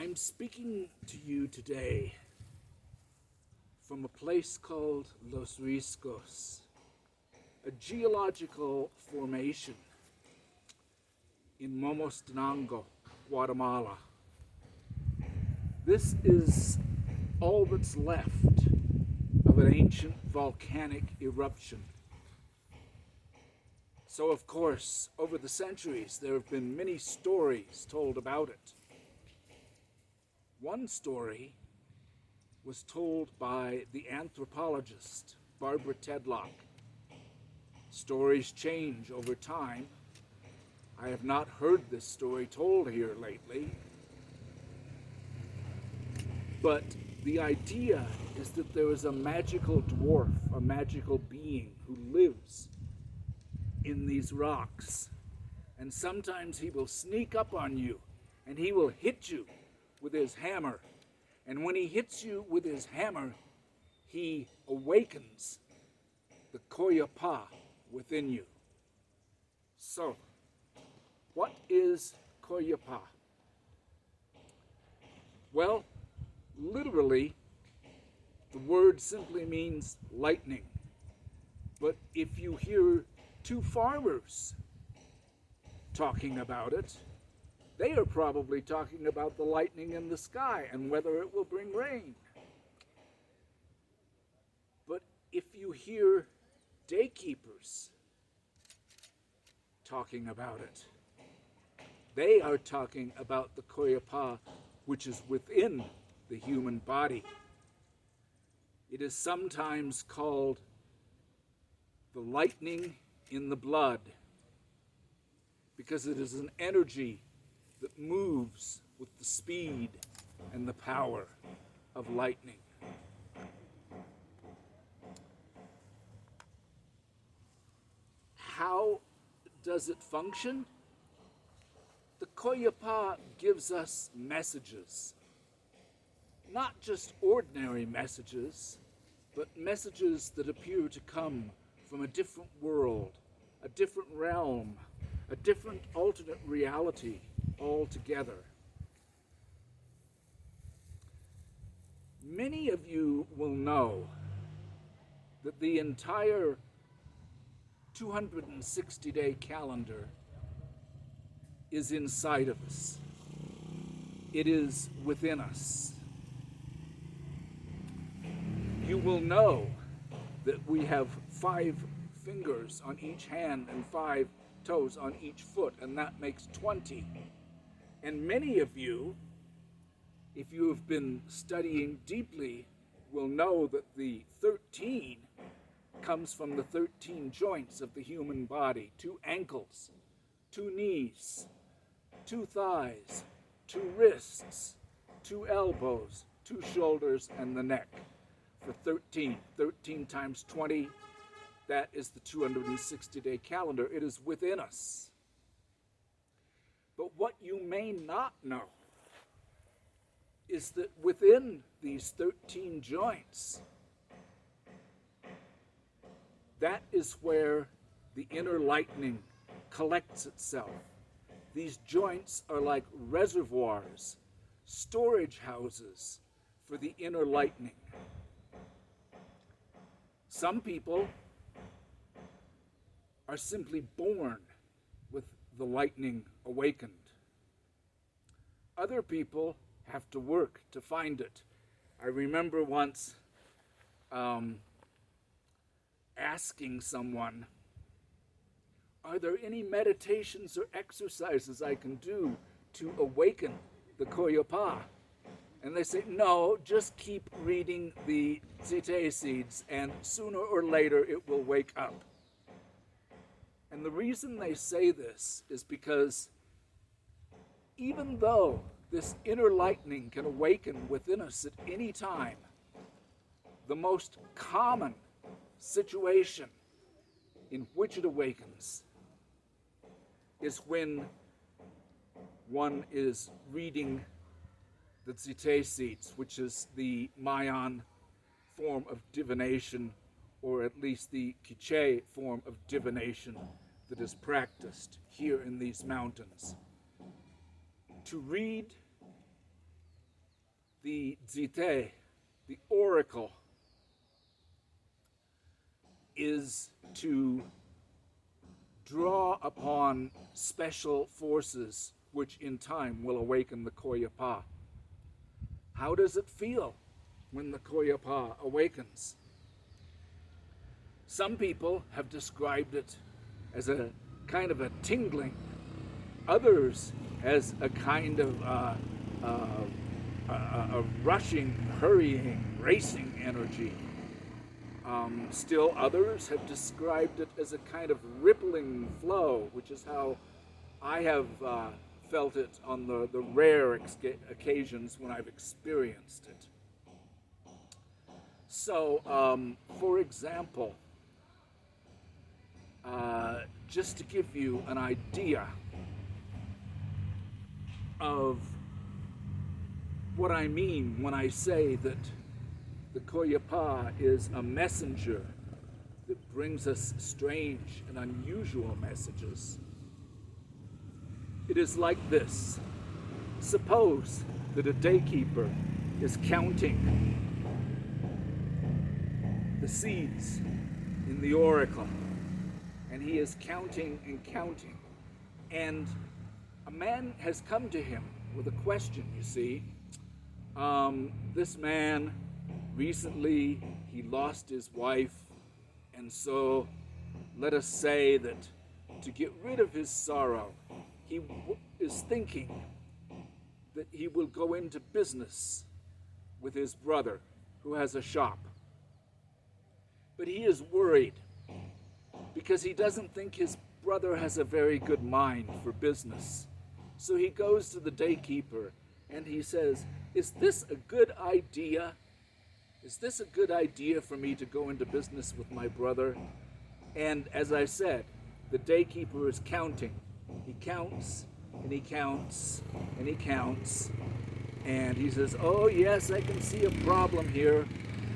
I'm speaking to you today from a place called Los Riscos, a geological formation in Momostenango, Guatemala. This is all that's left of an ancient volcanic eruption. So, of course, over the centuries, there have been many stories told about it. One story was told by the anthropologist Barbara Tedlock. Stories change over time. I have not heard this story told here lately. But the idea is that there is a magical dwarf, a magical being who lives in these rocks. And sometimes he will sneak up on you and he will hit you with his hammer. And when he hits you with his hammer, he awakens the Koyopa within you. So, what is Koyopa? Well, literally, the word simply means lightning. But if you hear two farmers talking about it, they are probably talking about the lightning in the sky and whether it will bring rain. But if you hear daykeepers talking about it, they are talking about the Koyopa, which is within the human body. It is sometimes called the lightning in the blood because it is an energy that moves with the speed and the power of lightning. How does it function? The Koyopa gives us messages. Not just ordinary messages, but messages that appear to come from a different world, a different realm, a different alternate reality altogether. Many of you will know that the entire 260-day calendar is inside of us. It is within us. You will know that we have 5 fingers on each hand and 5 toes on each foot, and that makes 20. And many of you, if you have been studying deeply, will know that the 13 comes from the 13 joints of the human body: 2 ankles, 2 knees, 2 thighs, 2 wrists, 2 elbows, 2 shoulders, and the neck. For 13. 13 times 20, that is the 260-day calendar. It is within us. But what you may not know is that within these 13 joints, that is where the inner lightning collects itself. These joints are like reservoirs, storage houses for the inner lightning. Some people are simply born with the lightning awakened. Other people have to work to find it. I remember once asking someone, are there any meditations or exercises I can do to awaken the Koyopa? And they say, no, just keep reading the zite seeds and sooner or later it will wake up. And the reason they say this is because even though this inner lightning can awaken within us at any time, the most common situation in which it awakens is when one is reading the zite seeds, which is the Mayan form of divination, or at least the Quiche form of divination that is practiced here in these mountains. To read the zite, the oracle, is to draw upon special forces which in time will awaken the Koyopa. How does it feel when the Koyopa awakens? Some people have described it as a kind of a tingling, others as a kind of a rushing, hurrying, racing energy. Still others have described it as a kind of rippling flow, which is how I have felt it on the rare occasions when I've experienced it. So, for example, just to give you an idea of what I mean when I say that the Koyopa is a messenger that brings us strange and unusual messages. It is like this. Suppose that a daykeeper is counting the seeds in the oracle, and he is counting and counting, and a man has come to him with a question, you see. This man, recently he lost his wife, and so let us say that to get rid of his sorrow, he is thinking that he will go into business with his brother who has a shop. But he is worried because he doesn't think his brother has a very good mind for business. So he goes to the daykeeper and he says, "Is this a good idea? Is this a good idea for me to go into business with my brother?" And as I said, the daykeeper is counting. He counts and he counts and he counts. And he says, "Oh yes, I can see a problem here,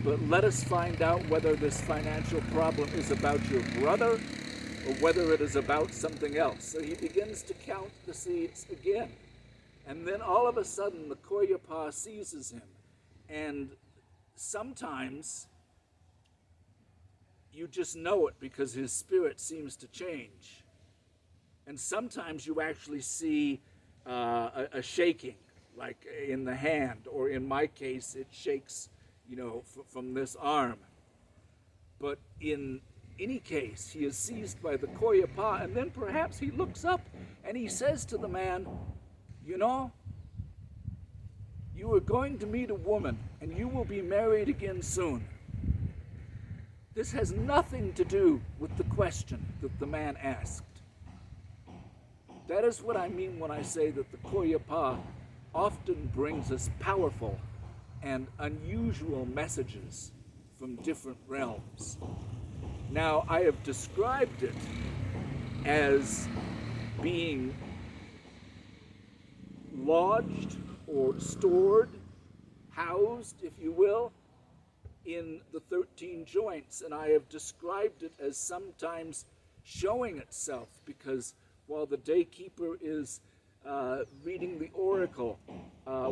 but let us find out whether this financial problem is about your brother or whether it is about something else." So he begins to count the seeds again. And then all of a sudden the Koyopa seizes him. And sometimes you just know it because his spirit seems to change. And sometimes you actually see a shaking, like in the hand, or in my case, it shakes, from this arm. But in any case, he is seized by the Koyopa, and then perhaps he looks up and he says to the man, "You are going to meet a woman, and you will be married again soon." This has nothing to do with the question that the man asked. That is what I mean when I say that the Koyopa often brings us powerful and unusual messages from different realms. Now, I have described it as being lodged or stored, housed, if you will, in the 13 joints, and I have described it as sometimes showing itself, because while the daykeeper is reading the oracle,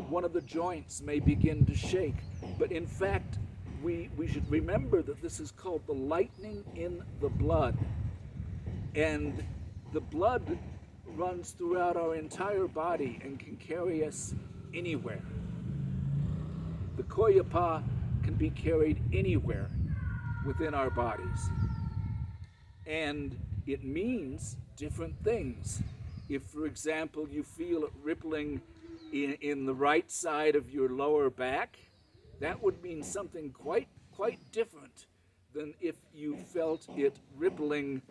one of the joints may begin to shake. But in fact, we should remember that this is called the lightning in the blood. And the blood runs throughout our entire body and can carry us anywhere. The Koyopa can be carried anywhere within our bodies. And it means different things. If, for example, you feel it rippling in the right side of your lower back, that would mean something quite different than if you felt it rippling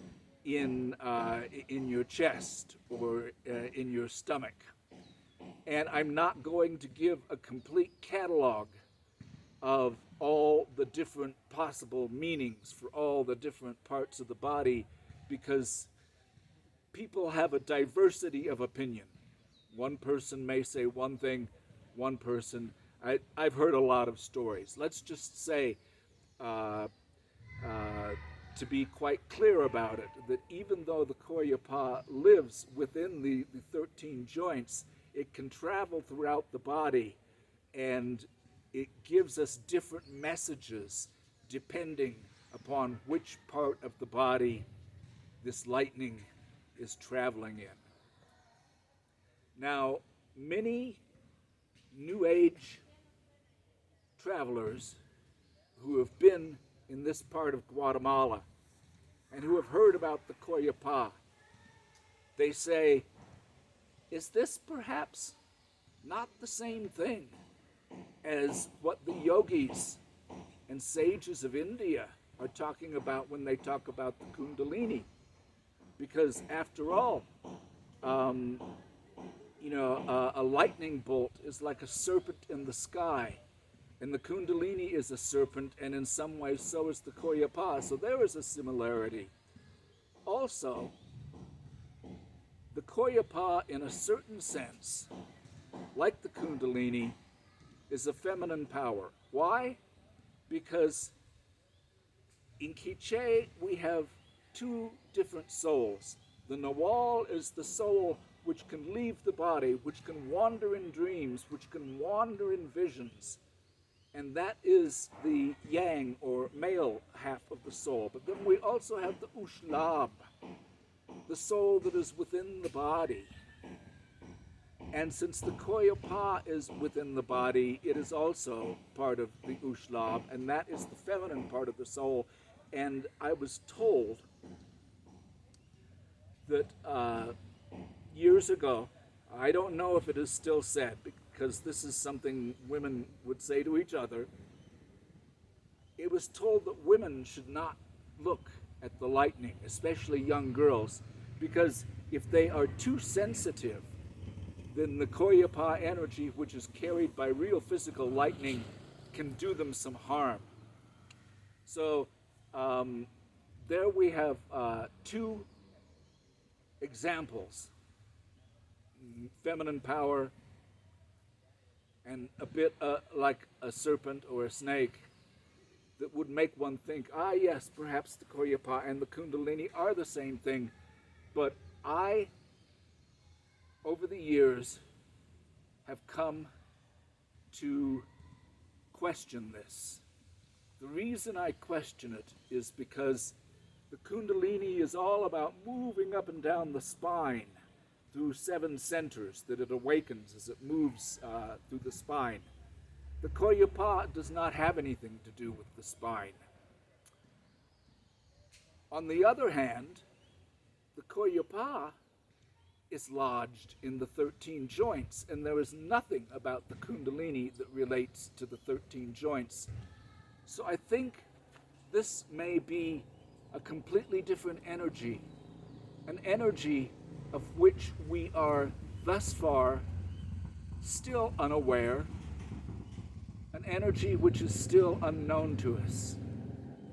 in your chest or in your stomach. And I'm not going to give a complete catalog of all the different possible meanings for all the different parts of the body, because people have a diversity of opinion. One person may say one thing, one person, I've heard a lot of stories. Let's just say, to be quite clear about it, that even though the Koyopa lives within the 13 joints, it can travel throughout the body and it gives us different messages depending upon which part of the body this lightning is traveling in. Now, many New Age travelers who have been in this part of Guatemala and who have heard about the Koyopa, they say, is this perhaps not the same thing as what the yogis and sages of India are talking about when they talk about the Kundalini? Because after all, a lightning bolt is like a serpent in the sky, and the Kundalini is a serpent, and in some ways so is the Koyopa, so there is a similarity. Also, the Koyopa, in a certain sense, like the Kundalini, is a feminine power. Why? Because in Quiche we have two different souls. The Nawal is the soul which can leave the body, which can wander in dreams, which can wander in visions. And that is the yang, or male half of the soul. But then we also have the Ushlab, the soul that is within the body. And since the Koyopa is within the body, it is also part of the Ushlab, and that is the feminine part of the soul. And I was told that years ago, I don't know if it is still said, because this is something women would say to each other, it was told that women should not look at the lightning, especially young girls, because if they are too sensitive, then the Koyopa energy, which is carried by real physical lightning, can do them some harm. So there we have two examples: feminine power and a bit like a serpent or a snake, that would make one think, yes, perhaps the Koyopa and the Kundalini are the same thing. But I, over the years, have come to question this. The reason I question it is because the Kundalini is all about moving up and down the spine through 7 centers that it awakens as it moves through the spine. The Koyopa does not have anything to do with the spine. On the other hand, the Koyopa is lodged in the 13 joints, and there is nothing about the Kundalini that relates to the 13 joints. So I think this may be a completely different energy, an energy of which we are thus far still unaware, an energy which is still unknown to us.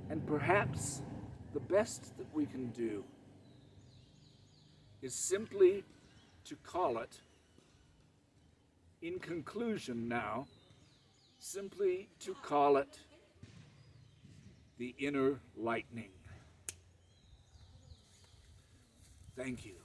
And perhaps the best that we can do is simply to call it, in conclusion now, simply to call it the inner lightning. Thank you.